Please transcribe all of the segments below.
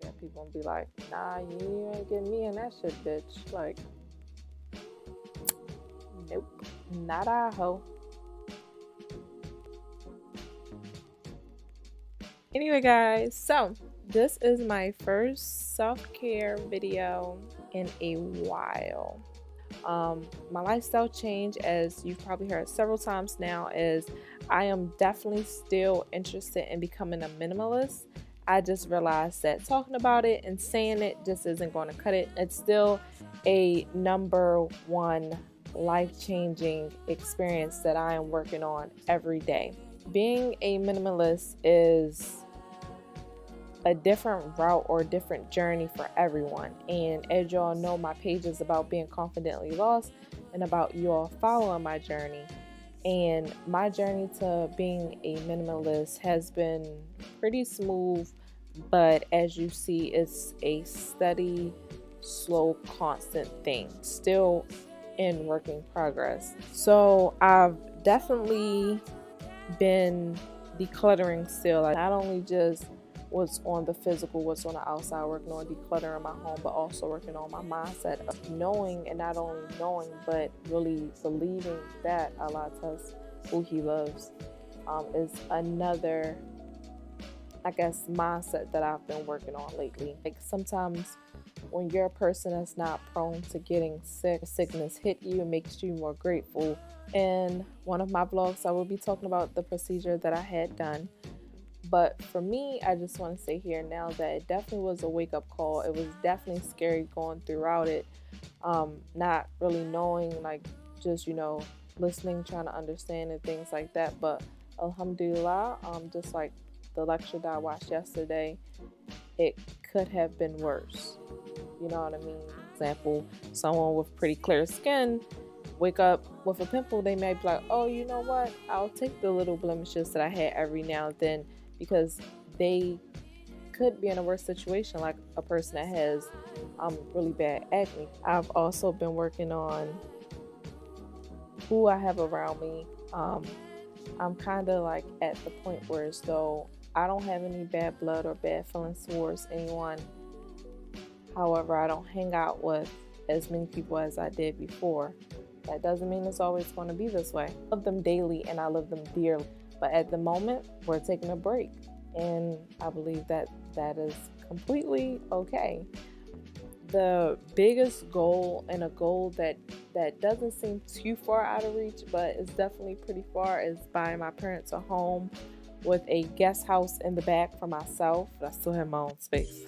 look at people and be like, nah, you ain't getting me in that shit, bitch. Like, nope, not I, ho. Anyway, guys, so this is my first self-care video in a while. My lifestyle change, as you've probably heard several times now, is I am definitely still interested in becoming a minimalist. I just realized that talking about it and saying it just isn't going to cut it. It's still a number one life-changing experience that I am working on every day. Being a minimalist is a different route or a different journey for everyone, and as y'all know, my page is about being confidently lost and about you all following my journey. And my journey to being a minimalist has been pretty smooth, but as you see, it's a steady, slow, constant thing, still in working progress. So I've definitely been decluttering still, like not only just what's on the physical, what's on the outside, working on decluttering my home, but also working on my mindset of knowing, and not only knowing, but really believing that Allah tells who He loves is another, I guess, mindset that I've been working on lately. Like sometimes when you're a person that's not prone to getting sick, sickness hit you and makes you more grateful. In one of my vlogs, I will be talking about the procedure that I had done. But for me, I just want to say here now that it definitely was a wake-up call. It was definitely scary going throughout it, not really knowing, like just, listening, trying to understand and things like that. But alhamdulillah, just like the lecture that I watched yesterday, it could have been worse. You know what I mean? Example, someone with pretty clear skin wake up with a pimple, they may be like, oh, you know what? I'll take the little blemishes that I had every now and then, because they could be in a worse situation, like a person that has really bad acne. I've also been working on who I have around me. I'm kind of like at the point where as though I don't have any bad blood or bad feelings towards anyone. However, I don't hang out with as many people as I did before. That doesn't mean it's always going to be this way. I love them daily and I love them dearly. But at the moment, we're taking a break. And I believe that that is completely okay. The biggest goal, and a goal that doesn't seem too far out of reach, but is definitely pretty far, is buying my parents a home with a guest house in the back for myself. I still have my own space.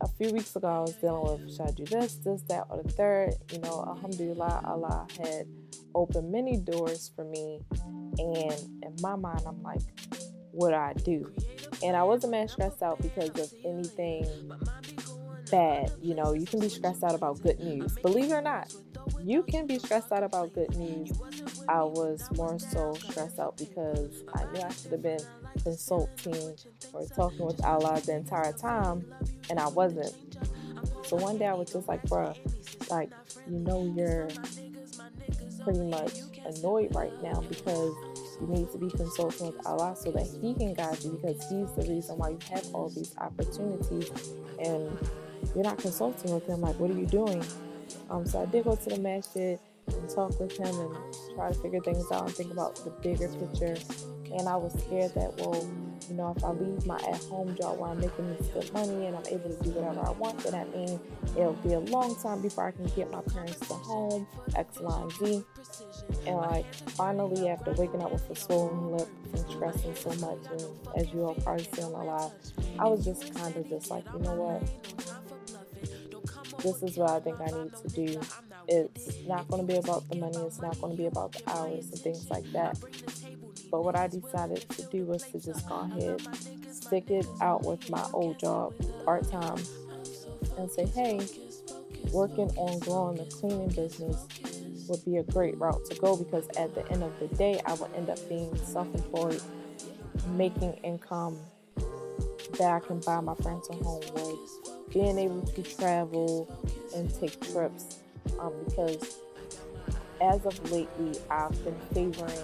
A few weeks ago, I was dealing with, should I do this, that, or the third? Alhamdulillah, Allah had opened many doors for me. And in my mind, I'm like, what do I do? And I wasn't mad stressed out because of anything bad. You can be stressed out about good news. Believe it or not, you can be stressed out about good news. I was more so stressed out because I knew I should have been consulting or talking with Allah the entire time, and I wasn't. So one day I was just like, bruh, like, you're pretty much annoyed right now because you need to be consulting with Allah so that He can guide you, because He's the reason why you have all these opportunities, and you're not consulting with Him. Like, what are you doing? So I did go to the masjid and talk with him and try to figure things out and think about the bigger picture. And I was scared that, if I leave my at-home job where I'm making this good money and I'm able to do whatever I want, then that means it'll be a long time before I can get my parents to home, X, Y, and Z. And finally, after waking up with a swollen lip from stressing so much, and as you all probably see on the live, I was just kind of just like, you know what? This is what I think I need to do. It's not going to be about the money. It's not going to be about the hours and things like that. But what I decided to do was to just go ahead, stick it out with my old job part-time, and say, hey, working on growing the cleaning business would be a great route to go, because at the end of the day, I would end up being self-employed, making income that I can buy my friends a home with, being able to travel and take trips, because as of lately, I've been favoring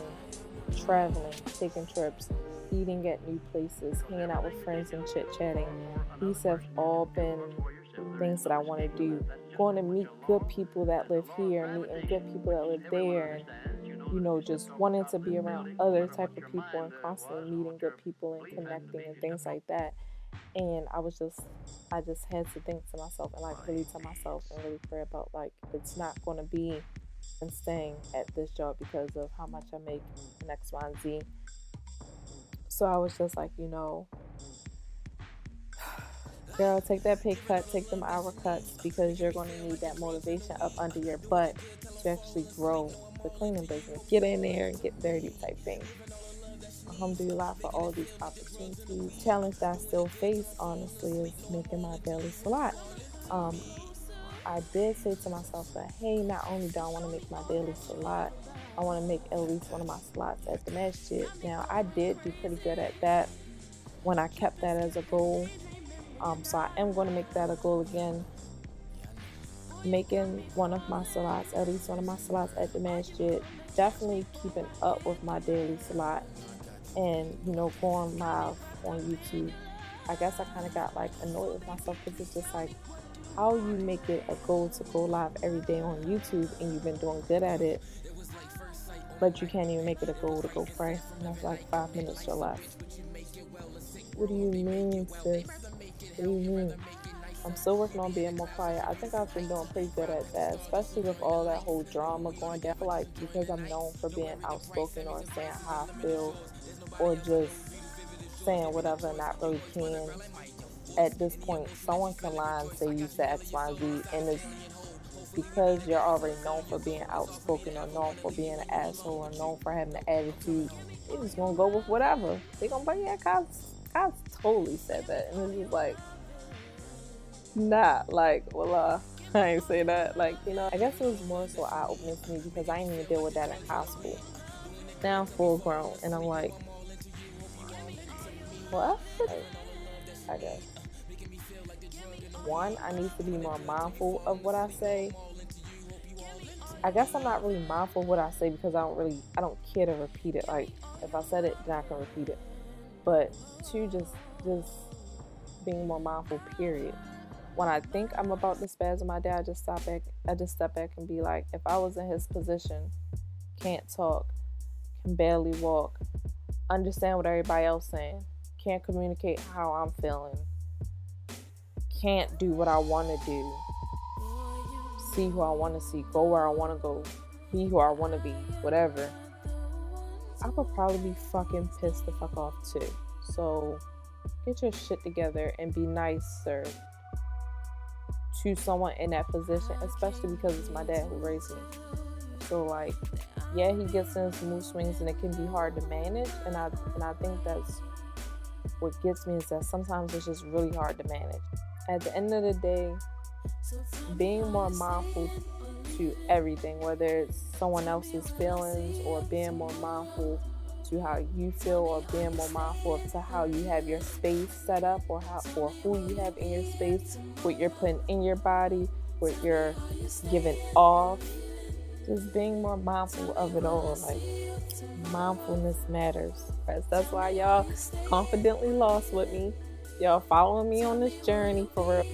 traveling, taking trips, eating at new places, hanging out with friends and chit-chatting. These have all been things that I want to do. Going to meet good people that live here, meeting good people that live there, and just wanting to be around other type of people and constantly meeting good people and connecting and things like that. And I just had to think to myself and like really to myself and really pray about like it's not going to be and staying at this job because of how much I make in X, Y, and Z. So I was just like, girl, take that pay cut, take them hour cuts, because you're going to need that motivation up under your butt to actually grow the cleaning business. Get in there and get dirty type thing. Alhamdulillah for all these opportunities. Challenge that I still face, honestly, is making my daily salat. I did say to myself that, hey, not only do I want to make my daily salat, I want to make at least one of my salats at the masjid. Now, I did do pretty good at that when I kept that as a goal. So I am going to make that a goal again. Making one of my salats, at least one of my salats at the masjid. Definitely keeping up with my daily salat. And, going live on YouTube. I guess I kind of got like annoyed with myself because it's just like, how you make it a goal to go live every day on YouTube and you've been doing good at it, but you can't even make it a goal to go pray. And that's like 5 minutes or less. What do you mean, sis? What do you mean? I'm still working on being more quiet. I think I've been doing pretty good at that, especially with all that whole drama going down. I feel like because I'm known for being outspoken or saying how I feel or just saying whatever and not really caring, at this point, someone can lie and say you said X, Y, and Z, and it's because you're already known for being outspoken or known for being an asshole or known for having an attitude. They're just gonna go with whatever. They're gonna be, yeah, Kaz totally said that, and it's just like, nah, like, well, I ain't say that. Like, I guess it was more so eye-opening to me because I didn't even deal with that in high school. Now I'm full grown, and I'm like, what? I guess. One, I need to be more mindful of what I say. I guess I'm not really mindful of what I say because I don't care to repeat it. Like, if I said it, then I can repeat it. But two, just being more mindful, period. When I think I'm about to spaz on my dad, I just step back and be like, if I was in his position, can't talk, can barely walk, understand what everybody else saying, can't communicate how I'm feeling, can't do what I want to do, see who I want to see, go where I want to go, be who I want to be, whatever, I would probably be fucking pissed the fuck off too. So get your shit together and be nicer to someone in that position, especially because it's my dad who raised me. So like, yeah, he gets in some mood swings and it can be hard to manage, and I think that's what gets me, is that sometimes it's just really hard to manage. At the end of the day, being more mindful to everything, whether it's someone else's feelings or being more mindful to how you feel, or being more mindful to how you have your space set up, or who you have in your space, what you're putting in your body, what you're giving off. Just being more mindful of it all. Like, mindfulness matters. That's why y'all confidently lost with me. Y'all following me on this journey for real.